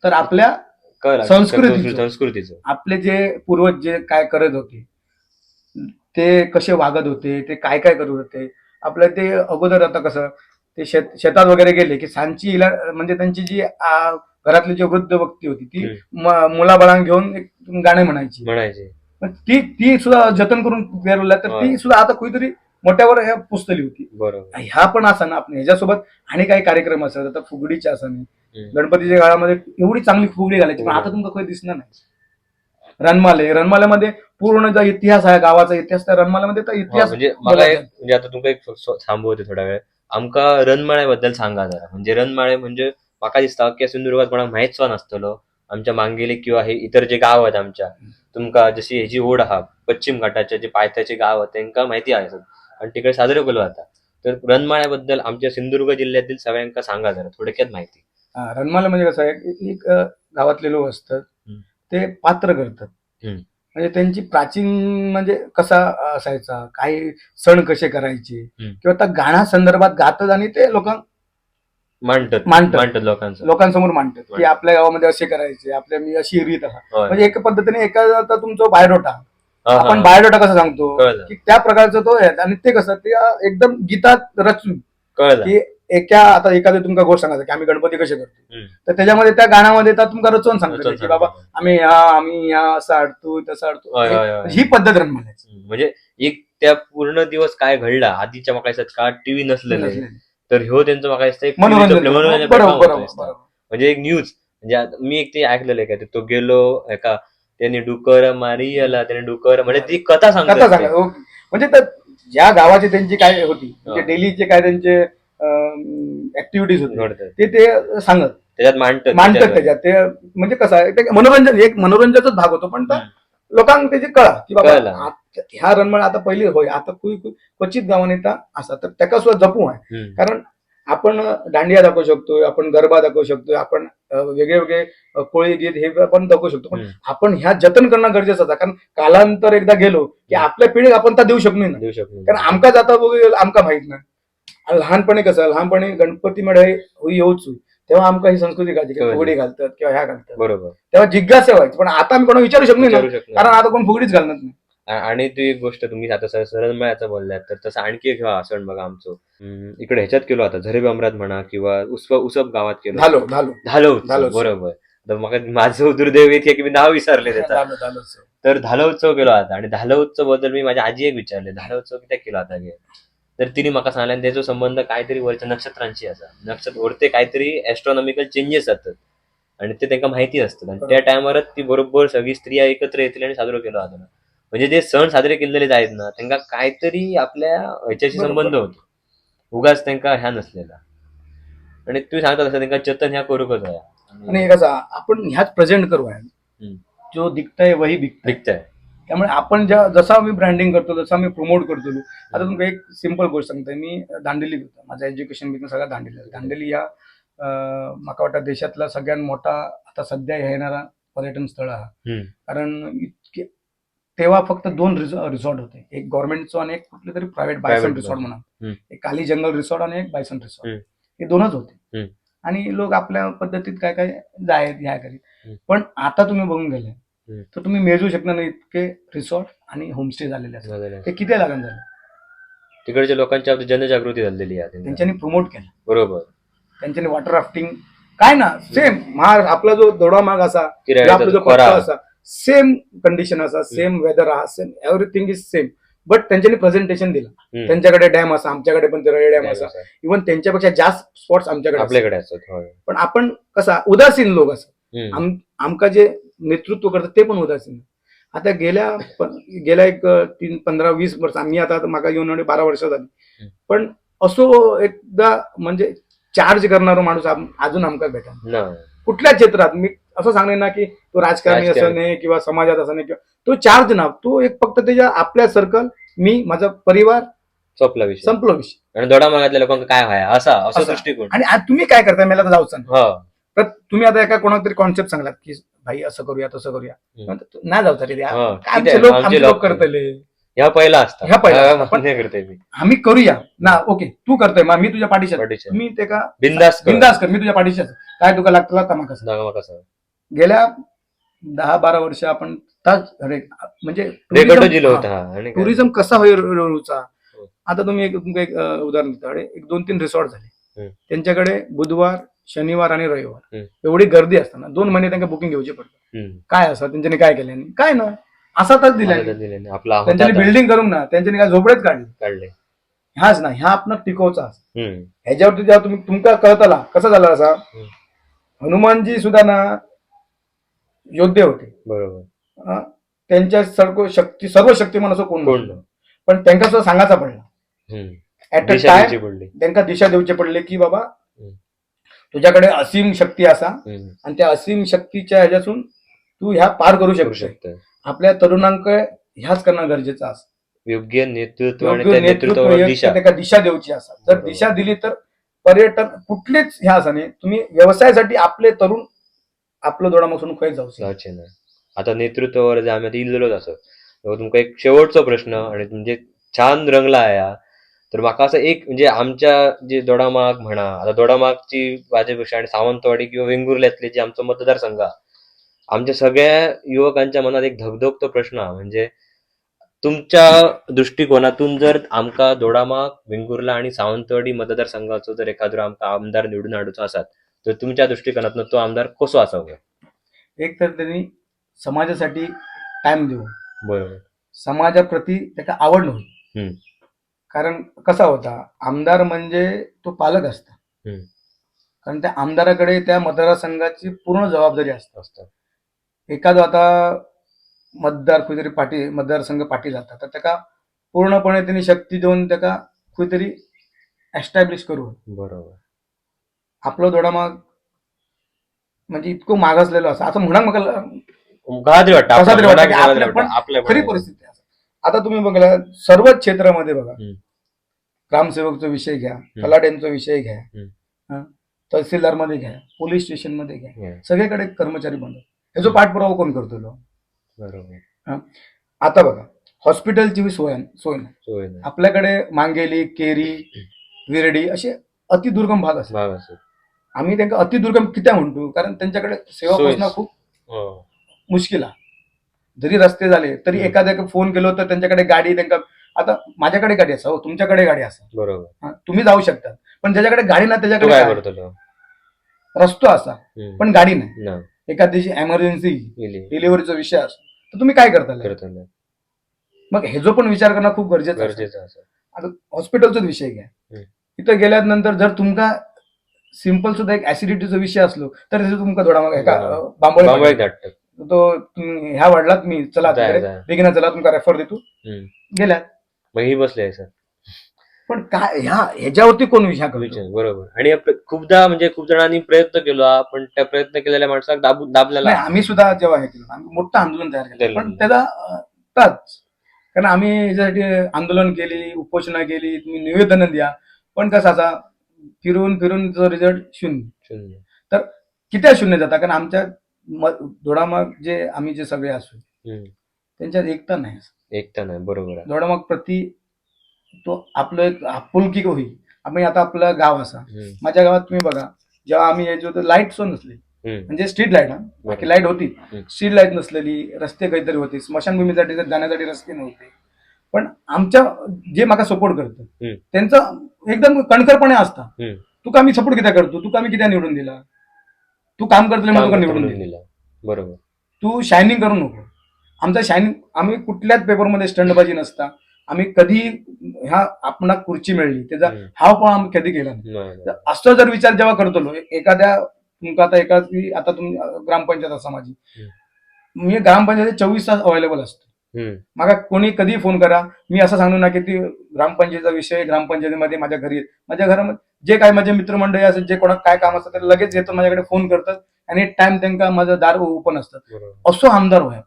तर आपल्या संस्कृतीचं आपले जे पूर्वज जे काय करत होते ते कसे वागत होते ते काय काय करत होते आपल्या ते अगोदर आता कसं ते शेतात वगैरे गेले की सांची म्हणजे त्यांची जी घरातली जी वृद्ध व्यक्ती होती ती मुलाबाळांना घेऊन एक गाणे म्हणायची. ती सुद्धा जतन करून पेरवल्या तर ती सुद्धा आता कुठेतरी मोठ्यावर ह्या पुस्तली होती. बरोबर. ह्या पण असं ना आपण ह्याच्यासोबत आणि काही कार्यक्रम असतात. आता फुगडीचे असं नाही गणपतीच्या काळामध्ये एवढी चांगली फुगडी घालायची पण आता तुम्हाला काही दिसणार नाही. रणमाल्यामध्ये पूर्ण जो इतिहास आहे गावाचा इतिहास त्या रणमाल्यामध्ये तर इतिहास म्हणजे आता तुमका एक थांबवते थोडा वेळ आमका रणमाळ्याबद्दल सांगा जरा. म्हणजे रणमाळे म्हणजे म्हाका दिसता की सिंधुदुर्गात कोणाक माहित सुद्धा नसतलो. आमच्या मांगेली किंवा हे इतर जे गाव आहेत आमच्या तुमका जशी ह्याची ओढ आहा पश्चिम घाटाच्या जे पायथ्याचे गाव आहेत त्यांना माहिती आहे आणि तिकडे साजरे केलो जाता. तर रणमाळ्याबद्दल आमच्या सिंधुदुर्ग जिल्ह्यातील सगळ्यांका सांगा जरा थोडक्यात माहिती. रणमाला म्हणजे कसं आहे एक गावातले लोक असतात ते पात्र करतात. म्हणजे त्यांची प्राचीन म्हणजे कसा असायचा काही सण कसे करायचे किंवा त्या गाण्या संदर्भात गातात आणि ते मांडतात लोकांसमोर मांडतात की आपल्या गावामध्ये असे करायचे आपल्या मी अशी रीत म्हणजे एक पद्धतीने एका तुमचा बायोडोटा आपण बायोडोटा कसं सांगतो की त्या प्रकारचा तो आहे आणि ते कसं ते एकदम गीतात रचून की आता एखादी तुमका गोष्ट सांगायचं की आम्ही गणपती कसे करतो तर त्याच्यामध्ये त्या गाण्यामध्ये तुमका रचवून सांगतो की बाबा आम्ही असं अडतो तसं अडतो ही पद्धत रणमाल्याची. म्हणजे एक त्या पूर्ण दिवस काय घडला आधीच्या मागायचं का टीव्ही नसलेलं तर ह्यो त्यांचं मागायचं मनोरंजन म्हणजे एक न्यूज. म्हणजे मी एक ते ऐकलेलं आहे का तो गेलो एका त्यांनी डुकर मारी आला त्याने डुकर म्हणजे ती कथा सांगतात म्हणजे ज्या गावाची त्यांची काय होती म्हणजे डेलीचे काय त्यांचे ऍक्टिव्हिटीज होते ते सांगत त्याच्यात मांडतात त्याच्यात ते म्हणजे कसं आहे ते मनोरंजनाचाच भाग होतो पण लोकांना त्याची कळा की बाबा ह्या रणमाळ आता पहिली होय आता क्वचित गावाने असा तर त्याला सुद्धा जपू आहे. कारण आपण दांडिया दाखवू शकतोय आपण गरबा दाखवू शकतोय आपण वेगळे वेगळे कोळी गीत हे आपण दाखवू शकतो पण आपण ह्या जतन करणं गरजेचं आहे. कारण कालांतर एकदा गेलो की आपल्या पिढीक आपण त्या देऊ शकणार कारण आमका जाता आमका माहित नाही. लहानपणी लहानपणी गणपती मेळे येऊच तेव्हा आमका ही संस्कृती घालते फुगडी घालतात किंवा ह्या घालतात बरोबर तेव्हा जिज्ञासा व्हायची पण आता आम्ही कोणा विचारू शकतो नाही कारण आता कोण फुगडीच घालणार नाही. आणि ती एक गोष्ट तुम्ही आता रणमाळ्याचं बोललात तर तसं आणखी एक सण बघा आमचं इकडे ह्याच्यात केलो आता झरे अमरात म्हणा किंवा उसप गावात केलो धालो बरोबर. तर मग माझं दुर्दैव येते की मी नाव विसरले त्याचा तर धालो उत्सव केलो आता आणि धालो उत्सव बद्दल मी माझ्या आजी एक विचारले धालो उत्सव किती केलो आता तर तिने मला सांगल्यान त्याचा संबंध काहीतरी वरच्या नक्षत्रांशी असा नक्षत्र वरते काहीतरी ऍस्ट्रॉनॉमिकल चेंजेस जातात आणि ते त्यांना माहिती असतात आणि त्या टायमारच ती बरोबर सगळी स्त्रिया एकत्र येतील आणि साजरा केला जातो. म्हणजे ते सण साजरे केलेले आहेत ना त्यांना काहीतरी आपल्या ह्याच्याशी संबंध होतो उगाच त्यांना ह्या नसलेला आणि तुम्ही सांगता तसं त्यांना जतन ह्या करूकच आहे. आणि कसा आपण ह्याच प्रेझेंट करू आहे जो दिखताय वही बिकताय. त्यामुळे आपण जसं आम्ही ब्रँडिंग करतो जसं आम्ही प्रमोट करतो. आता तुमका एक सिंपल गोष्ट सांगतोय मी दांडेली होतो माझं एज्युकेशन बिझनेस सगळं दांडेली या माका वाटतं देशातला सगळ्यात मोठा आता सध्या येणारा पर्यटन स्थळ आहे. कारण इतके तेव्हा फक्त 2 रिसॉर्ट होते एक गव्हर्नमेंटचं आणि एक कुठले तरी प्रायव्हेट बायसन रिसॉर्ट म्हणा एक काली जंगल रिसॉर्ट आणि एक बायसन रिसॉर्ट हे 2च होते आणि लोक आपल्या पद्धतीत काय काय जायत ह्या करीत. पण आता तुम्ही बघून गेले तर तुम्ही मेजू शकणार नाही इतके रिसॉर्ट आणि होमस्टे झालेले असतात ते किती लागण झालं. तिकडच्या लोकांच्या जनजागृती झालेली आहे त्यांच्यानी प्रमोट केलं बरोबर. त्यांच्यानी वॉटर राफ्टिंग काय ना सेम आपला जो दोडा मार्ग असा आपला जो पट्टा असा सेम कंडिशन असा सेम वेदर हा same everything is same but त्यांच्यानी प्रेझेंटेशन दिलं. त्यांच्याकडे डॅम असा, आमच्याकडे पण तिरळे डॅम असा, इव्हन त्यांच्यापेक्षा जास्त स्पॉट्स आमच्याकडे आपल्याकडे असतात. पण आपण कसा उदासीन लोक असं आमका जे नेतृत्व करतात ते पण उदासीन. आता गेल्या एक 15-20 वर्ष, आम्ही आता मागा येऊन 12 वर्ष झाली, पण असो एकदा म्हणजे चार्ज करणारा माणूस अजून आमका भेटा कुठल्या क्षेत्रात. मी असं सांगणे ना की तो राजकारणी असं नाही किंवा समाजात असं नाही, किंवा तो चार्ज ना, तो एक फक्त त्याच्या आपल्या सर्कल, मी, माझा परिवार, संपला विषय. आणि दोडामार्गातल्या लोकांना काय व्हाय असा दृष्टिकोन. आणि आज तुम्ही काय करताय मला तर जाऊ सांग. तर तुम्ही आता एका कोणाला तरी कॉन्सेप्ट सांगलात की भाई असं करूया तसं करूया, नाही जाऊ तरी आमचे लोक करतले ह्या पहिला असता करते आम्ही करूया ना. ओके तू करतोय मग मी तुझ्या पाठीशी, मी ते का बिंदास कर, मी तुझ्या पाठीशी काय तुका लागतं तमाका. गेल्या 10-12 वर्ष आपण म्हणजे टुरिझम कसा होईल. आता तुम्ही एक उदाहरण देता, 1-2-3 रिसॉर्ट झाले, त्यांच्याकडे बुधवार, शनिवार आणि रविवार एवढी गर्दी असताना 2 महिने त्यांना बुकिंग घ्यायची पडते. काय असं त्यांच्यानी काय केलं, काय ना असा तर दिला त्यांच्यानी बिल्डिंग करून ना, त्यांच्यानी काय झोपडेच काढले. ह्याच ना, ह्या आपण टिकवचा ह्याच्यावरती जेव्हा तुम्ही तुमका कळताला कसा झाला असा. हनुमानजी सुद्धा ना योद्धे होते, बरोबर, त्यांच्या सर्व शक्तिमान असं कोण, पण त्यांना सुद्धा सांगायचा पडला, ऍट अ टाइम त्यांना दिशा देऊचे पडले की बाबा तुझ्याकडे असीम शक्ती असा, आणि त्या असीम शक्तीच्या ह्याच्यातून तू ह्या पार करू शकतो. आपल्या तरुणांक ह्याच करणं गरजेचं असं. योग्य नेतृत्व दिशा देऊची असा. जर दिशा दिली तर पर्यटन कुठलेच ह्या असं नाही, तुम्ही व्यवसायासाठी आपले तरुण आपलं दोडामागून खय जाऊ. आता नेतृत्वावर आम्ही इल्लोच असं. तुमका एक शेवटचा प्रश्न, आणि म्हणजे छान रंगला आहे तर माका असं एक, म्हणजे आमच्या जे दोडामार्ग म्हणा, आता दोडामार्गची माझ्यापेक्षा आणि सावंतवाडी किंवा वेंगुर्ल्यातले जे आमचा मतदारसंघ, आमच्या सगळ्या युवकांच्या मनात एक धगधगतो प्रश्न, म्हणजे तुमच्या दृष्टिकोनातून जर आमका दोडामार्ग, वेंगुर्ला आणि सावंतवाडी मतदारसंघाचो जर एखादा आमका आमदार निवडून हाडूचो असतात, तर तुमच्या दृष्टिकोनातून तो आमदार कसो असावा. एक तर त्यांनी समाजासाठी टाइम देऊ, बरोबर, समाजाप्रती त्याला आवड नव्हती. कारण कसा होता, आमदार म्हणजे तो पालक असता, कारण त्या आमदाराकडे त्या मतदारसंघाची पूर्ण जबाबदारी असते. एखादा आता मतदारसंघ पाठी जातात, तर त्याला पूर्णपणे त्यांनी शक्ती देऊन त्याला कुठेतरी एस्टॅब्लिश करू. बरोबर, आपलं दोडामार्ग म्हणजे इतकं मागासलेलं असं आता म्हणा, खरी परिस्थिती. आता तुम्ही बघला सर्वच क्षेत्रामध्ये बघा, ग्रामसेवकचा विषय घ्या, तलाट्यांचा विषय घ्या, तहसीलदार मध्ये घ्या, पोलीस स्टेशन मध्ये घ्या, सगळीकडे कर्मचारी बंद. ह्याचा पाठपुरावा कोण करतो? बरोबर. आता बघा हॉस्पिटलची सोय नाही आपल्याकडे. मांगेली, केरी, विरडी असे अतिदुर्गम भाग असतात. आम्ही त्यांना अतिदुर्गम किती म्हणतो, कारण त्यांच्याकडे सेवा पोहोचणं खूप मुश्किल आहे. जरी रस्ते झाले तरी एखाद्या फोन केलो तर त्यांच्याकडे गाडी, त्यांना आता माझ्याकडे गाडी असा, तुमच्याकडे गाडी असा, बरोबर, तुम्ही जाऊ शकता, पण ज्याच्याकडे गाडी ना त्याच्याकडे रस्तो असा पण गाडी नाही. एखाद दिवशी एमर्जन्सी डिलिव्हरीचा विषय असतो तर तुम्ही काय करता? मग हे जो पण विचार करणं खूप गरजेचं आहे. आता हॉस्पिटलचाच विषय घ्या, इथं गेल्यानंतर जर तुमका सिंपल सुद्धा एक ऍसिडिटीचा विषय असलो तर तुमका थोडा बांबोळे तो ह्या वाढलात, मी चला बेगिना चला तुमका रेफर देतो, गेल्यात बसले सर. पण काय ह्याच्यावरती कोण विचार करतो? बरोबर. आणि खूपदा म्हणजे खूप जणांनी प्रयत्न केला, पण त्या प्रयत्न केलेल्या माणसाला दाबलेला. आम्ही सुद्धा जेव्हा हे केलं, आम्ही मोठं आंदोलन तयार केलं, पण त्याला कारण आम्ही याच्यासाठी आंदोलन केली, उपोषणा केली, तुम्ही निवेदन द्या, पण कसा फिरून रिझल्ट शून्य. तर किती शून्य जाता, कारण आमच्या दोडामार्ग जे आम्ही जे सगळे असू त्यांच्यात एकता नाही. बरोबर. दोडामार्ग प्रति तो आपलं एक आपुलकी होईल. आम्ही आता आपलं गाव असा, माझ्या गावात तुम्ही बघा, जेव्हा आम्ही यायचो होतो लाईट सो नसली, म्हणजे स्ट्रीट लाईट, बाकी लाईट होती, स्ट्रीट लाईट नसलेली, रस्ते काहीतरी होते, स्मशानभूमीसाठी जाण्यासाठी रस्ते नव्हते. पण आमच्या जे मला सपोर्ट करतं त्यांचा एकदम कणखरपणे असता, तू का मी सपोर्ट किती करतो, तू का मी किती निवडून दिला, तू काम करतोय मग निवडून दिला, बरोबर, तू शायनिंग करू नको. आमचा शायनिंग, आम्ही कुठल्याच पेपरमध्ये स्टंटबाजी नसता, आम्ही कधी ह्या आपणा खुर्ची मिळली त्याचा हाव पण आम्ही कधी केला नाही. नाही, तर असं जर विचार जेव्हा करतो एखाद्या तुमका आता एखादी आता तुम्ही ग्रामपंचायत असा माझी, मी ग्रामपंचायत 24 तास अवेलेबल असतो. मला कोणी कधी फोन करा, मी असं सांगू ना की ती ग्रामपंचायतीचा विषय ग्रामपंचायतीमध्ये माझ्या घरी, माझ्या घरामध्ये जे काय माझे मित्रमंडळी असेल, जे कोणाला काय काम असतं ते लगेच येतो माझ्याकडे फोन करतात आणि टाइम त्यांना माझं दार ओपन असतं. असं आमदार व्हाय.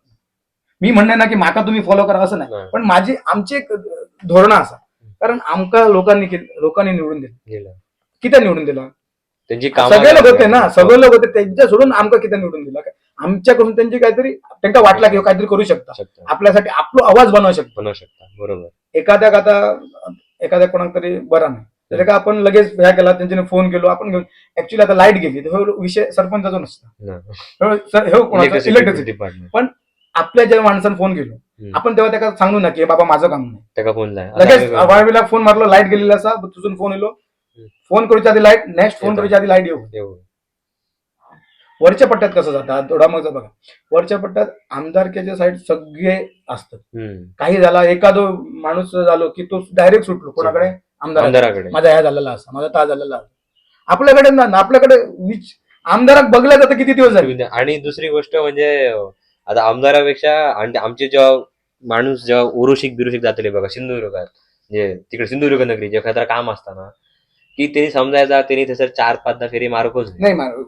मी म्हणणे ना की माका तुम्ही फॉलो करा असं नाही, पण आमची एक धोरण असा, कारण आमका लोकांनी निवडून दिलं. किती निवडून दिला? त्यांची सगळे लोक होते ना, सगळे लोक होते, त्यांच्या सोडून आमका किती निवडून दिला. आमच्याकडून त्यांची काहीतरी त्यांना वाटला की काहीतरी करू शकता, आपल्यासाठी आपला आवाज बनवू शकता. बरोबर. एखाद्या कोणाला तरी बरा नाही तर का आपण लगेच ह्या केला, त्यांच्याने फोन केलो, आपण घेऊन. ऍक्च्युली आता लाईट गेली तर विषय सरपंचाचा नसतो, इलेक्ट्रिसिटी डिपार्टमेंट. पण आपल्या ज्या माणसाने फोन केलो आपण तेव्हा त्याला सांगू ना की बाबा माझं काम नाही, त्याला फोन लगेच वाळवीला फोन मारलो, लाईट गेलेला असा तुझून फोन येलो, फोन करूच्या आधी लाईट, नेक्स्ट फोन करूच्या आधी लाईट येऊ. वरच्या पट्ट्यात कसं जातात दोडामागचं बघा, वरच्या पट्ट्यात आमदारकीच्या साईड सगळे असतात. काही झाला एखादो माणूस झालो की तो डायरेक्ट सुटलो कोणाकडे, आमदाराकडे, माझा ह्या झालेला असा, माझा ता झालेला. आपल्याकडे ना, आपल्याकडे आमदाराक बघल्या जातं किती दिवस झाले. आणि दुसरी गोष्ट म्हणजे आता आमदारापेक्षा आमचे जेव्हा माणूस जेव्हा उरुशिक बिरुशिक जातले बघा सिंधुदुर्गात, जे तिकडे सिंधुदुर्ग नगरी जे एखादा काम असताना की त्यांनी समजायचा, त्यांनी तसं 4-5 फेरी मारकोच नाही मारू.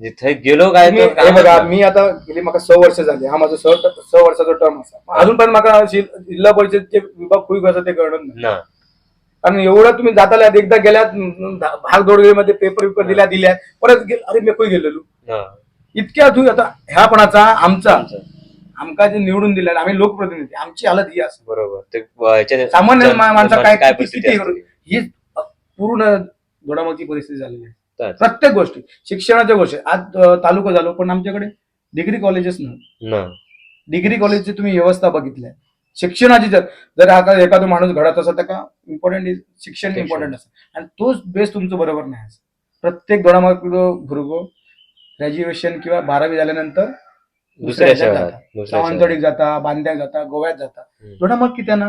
जिथे गेलो काय बघा, मी आता गेली मला 6 वर्ष झाली, हा माझा 6 वर्षाचा टर्म असा, अजून पण मला जिल्हा परिषदचे विभाग खूप कसं ते कळत नाही. कारण एवढं तुम्ही जाताला, एकदा गेल्यात भागदौडमध्ये पेपर दिल्या परत अरे मी कोई गेलेलो इतक्या तू. आता ह्यापणाचा आमका जे निवडून दिले आम्ही लोकप्रतिनिधी, आमची हालत ही असते. बरोबर. सामान्य माणसा काय ही पूर्ण घोडामागची परिस्थिती झालेली आहे. प्रत्येक गोष्टी, शिक्षणाच्या गोष्टी, आज तालुका झालो पण आमच्याकडे डिग्री कॉलेजेस नाही. डिग्री कॉलेजची तुम्ही व्यवस्था बघितल्या, शिक्षणाची जर आता एखादा माणूस घडत असेल तर का इम्पॉर्टंट शिक्षण इम्पॉर्टंट असतं, आणि तोच बेस तुमचं बरोबर नाही. प्रत्येक घोडामाग भुरगो ग्रॅज्युएशन किंवा 12वी झाल्यानंतर दुसऱ्या जातात, सावंतवाडीत जाता, बांद्यात जाता, गोव्यात जाता. घोडामाग किती ना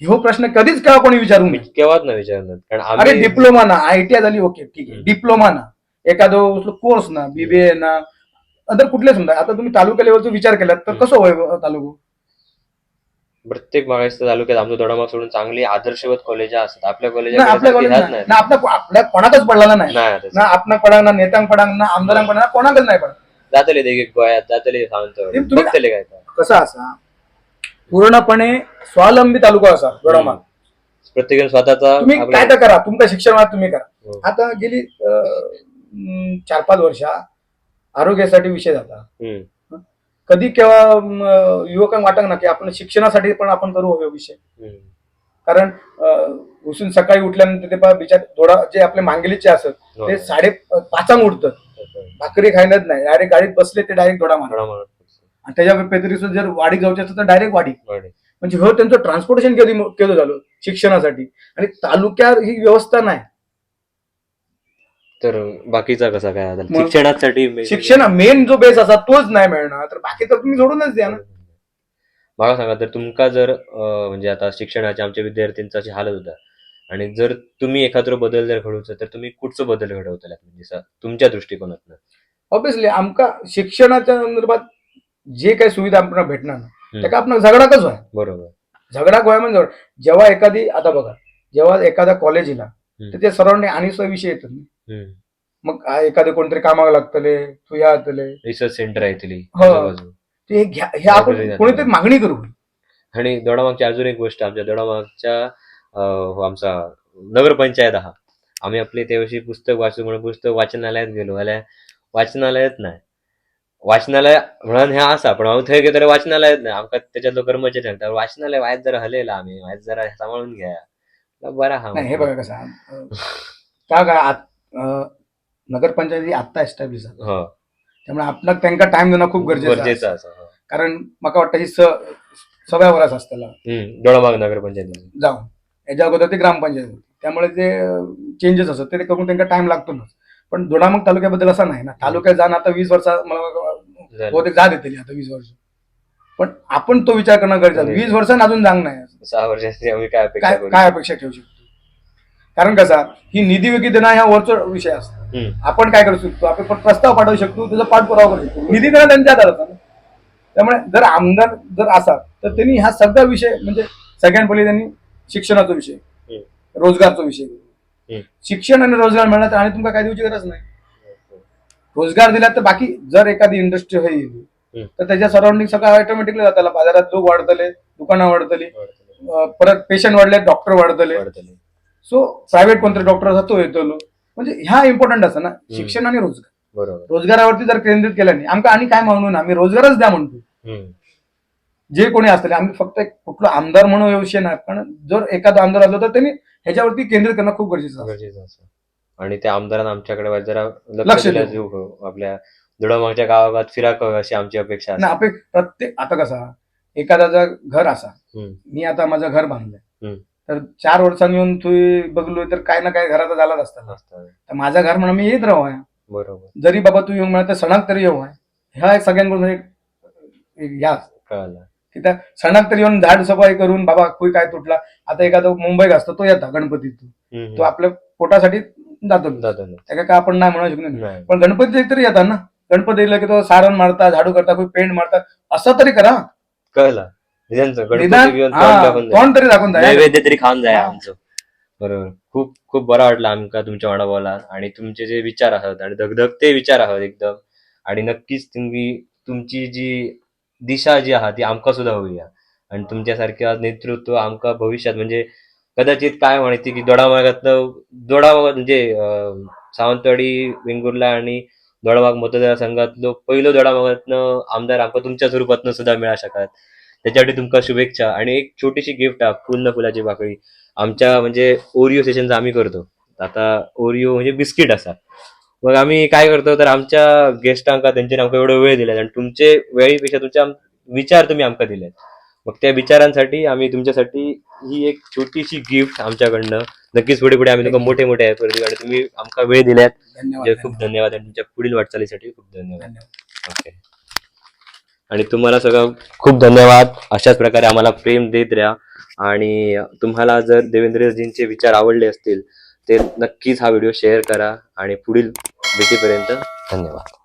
हो प्रश्न कधीच केव्हा कोणी विचारू नये, केव्हाच नाही विचारणार. अरे डिप्लोमा ना, आयटीआय झाली, ओके ठीक आहे, डिप्लोमा ना, एखादं कोर्स ना, बीबीए ना, अदर कुठले समजा. आता तुम्ही तालुका लेवलचा विचार केला तर कसं होय तालुका? प्रत्येक मागायचं तालुक्यात आमचं दोडामाग सोडून चांगली आदर्शवत कॉलेज असतात. आपल्या कॉलेज आपल्या कोणाकच पडला नाही ना, आपण पडा ना, नेत्यांक पडा ना, आमदारांक पडा ना, कोणाकच नाही पडा. जातले गोव्यात जातले सावंतवाडी काय कसं असा पूर्णपणे स्वावलंबी तालुका असा दोडामाग. प्रत्येकाने स्वतःचा तुम्ही काय तर करा, तुमचं शिक्षण तुम्ही करा. आता गेली 4-5 वर्ष आरोग्यासाठी विषय जाता, कधी केव्हा युवकांना वाटत ना की आपण शिक्षणासाठी पण आपण करू हवे विषय. कारण उसून सकाळी उठल्यानंतर ते बिचार थोडा जे आपले मांगेलीचे असत ते 5:30 उठतात, भाकरी खायनच नाही, डायरेक्ट गाडीत बसले ते डायरेक्ट दोडा मारा, आणि त्याच्या व्यतिरिक्त जर वाडी जायचं असतं तर डायरेक्ट वाडी. म्हणजे हो त्यांचं ट्रान्सपोर्टेशन केलं झालं शिक्षणासाठी, आणि तालुक्यात ही व्यवस्था नाही. तर बाकीचा कसा काय शिक्षणासाठी शिक्षण मेन जो बेस असा तोच नाही मिळणार तर बाकी तर तुम्ही सोडूनच द्या ना. मला सांगा, तर तुमका जर म्हणजे आता शिक्षणाच्या आमच्या विद्यार्थ्यांचा अशी हालत होता, आणि जर तुम्ही एखादं बदल जर घडवचं तर तुम्ही कुठचं बदल घडवताय म्हणजे तुमच्या दृष्टिकोनातून? ऑब्विसली आमका शिक्षणाच्या संदर्भात जे काही सुविधा आपल्याला भेटणार ना त्या आपण झगडाकच व्हाय. बरोबर, झगडा व्हाय म्हणजे जेव्हा एखादी, आता बघा, जेव्हा एखाद्या कॉलेजला तर ते सराउंडिंग आणि विषय येतात, मग एखादे कोणतरी कामाला लागतले, तू या रिसर्च सेंटर आहे हे आपण कोणीतरी मागणी करू. आणि दोडामागची अजून एक गोष्ट, आमच्या दोडामागच्या आमचा नगरपंचायत आम्ही आपले त्याविषयी पुस्तक वाचू म्हणून पुस्तक वाचनालयात गेलो, वाचनालयात नाही, वाचनालय म्हणून ह्या असा पण आम्ही थंय गेलो वाचनालयात नाही, आमका त्याच्यातलं कर्मचारी सांगतात वाचनालय वायच जरा हलेला, आम्ही वायच जरा सांभाळून घ्या बरा. हे बघा कसं काय नगरपंचायती आत्ता एस्टॅब्लिश झाली, त्यामुळे आपल्याला त्यांना टाइम देणं खूप गरजेचं आहे. कारण मला वाटतं ही सगळ्यावरच असतं दोडामाग नगरपंचायत जाऊन याच्या अगोदर ते ग्रामपंचायत होती, त्यामुळे ते चेंजेस असतात ते करून त्यांना टाइम लागतो ना. पण दोडामाग तालुक्याबद्दल असं नाही ना, तालुक्यात जाणं आता 20 वर्ष मला जा देते आता 20 वर्ष पण आपण तो विचार करणं गरजेचं आहे. 20 वर्षांनी अजून जांग नाही 6 वर्षांची आम्ही काय अपेक्षा काय करू काय अपेक्षा ठेवू शकतो. कारण कसा ही निधी वगैरे देणं ह्या वरचा विषय असतो. आपण काय करू शकतो, आपण प्रस्ताव पाठवू शकतो, त्याचा पाठपुरावा करू शकतो. निधी देणं त्यांच्या हातात असतं. त्यामुळे जर आमदार जर असा तर त्यांनी हा सगळा विषय म्हणजे सगळ्यात पहिले त्यांनी शिक्षणाचा विषय, रोजगारचा विषय, शिक्षण आणि रोजगार मिळणार तर आणि तुम्हाला काय देऊची गरज नाही. रोजगार दिला तर बाकी जर एखादी इंडस्ट्री होईल तर त्याच्या सराउंडिंग सगळं ऑटोमॅटिकली जाताला. बाजारात लोक वाढतले, दुकानं वाढतली, परत पेशंट वाढले, डॉक्टर वाढतले. सो प्रायव्हेट कोणतरी डॉक्टर असतो तो येतो. म्हणजे ह्या इम्पॉर्टंट असतं ना, शिक्षण आणि रोजगार. बरोबर. रोजगारावरती जर केंद्रित केलं नाही आमका आणि काय म्हणून आम्ही रोजगारच द्या म्हणतो. जे कोणी असले आम्ही फक्त एक कुठला आमदार म्हणून विषय नाही, पण जर एखादा आमदार असला तर त्यांनी ह्याच्यावरती केंद्रित करणं खूप गरजेचं असतं. आणि त्या आमदारांना आमच्याकडे जरा लक्ष दिलं देऊ, आपल्या दुडामागच्या गावात फिरावं अशी आमची अपेक्षा ना. आपण प्रत्येक आता कसा एखादा घर असा, मी आता माझं घर बांधलंय तर 4 वर्षांनी येऊन तुम्ही बघलो तर काय ना काय घराचा झालाच असतात. तर माझं घर म्हणून मी येत राहू आहे. बरोबर. जरी बाबा तू येऊन म्हणा तर सणात तरी येऊ आहे. ह्या एक सगळ्यांकडून एक या कळलं की त्या सणात तरी येऊन झाड सफाई करून बाबा कोई काय तुटला. आता एखादा मुंबईत असतो तो येता गणपतीतून, तो आपल्या पोटासाठी जातो. त्या काय आपण नाही म्हणू शकत नाही, पण गणपती तरी येतात ना. गणपती येईल की तो सारण मारता, झाडू करता, कोणी पेंट मारता, असं तरी करा. कळलं. तोंड तरी दाखवून जाय, नैवेद्य तरी खाऊन जाय आमचं. बरोबर. खूप खूप बरं वाटलं आमका तुमच्या वाडावाला आणि तुमचे जे विचार आहात आणि धगधगते विचार आहात एकदम. आणि नक्कीच तुम्ही तुमची जी दिशा जी आहात ती आमका सुद्धा होऊया. आणि तुमच्यासारख्या नेतृत्व आमका भविष्यात म्हणजे कदाचित काय माहिती की दोडामागात म्हणजे सावंतवाडी, वेंगुर्ला आणि दोडामाग मतदारसंघातलो पहिलं दोडामागातनं आमदार आमका तुमच्या स्वरूपातनं सुद्धा मिळा शकतात. त्याच्यासाठी तुमका शुभेच्छा. आणि एक छोटीशी गिफ्ट आहे, पूर्ण फुलाची पाकळी. आमच्या म्हणजे ओरिओ सेशनचं आम्ही करतो. आता ओरिओ म्हणजे बिस्किट असतात. मग आम्ही काय करतो तर आमच्या गेस्टांका त्यांचे आमका एवढं वेळ दिला आणि तुमचे वेळेपेक्षा तुमच्या विचार तुम्ही आमका दिलेत. मग त्या विचारांसाठी आम्ही तुमच्यासाठी ही एक छोटीशी गिफ्ट आमच्याकडनं. नक्कीच पुढे पुढे आम्ही तुमका मोठे मोठे आहे आणि तुम्ही आमका वेळ दिल्यात खूप धन्यवाद. आणि तुमच्या पुढील वाटचालीसाठी खूप धन्यवाद. ओके. आणि तुम्हाला सगळं खूप धन्यवाद. अशाच प्रकारे आम्हाला प्रेम देत राहा. आणि तुम्हाला जर देवेंद्रजींचे विचार आवडले असतील तर नक्कीच हा व्हिडिओ शेअर करा. आणि पुढील भेटीपर्यंत धन्यवाद.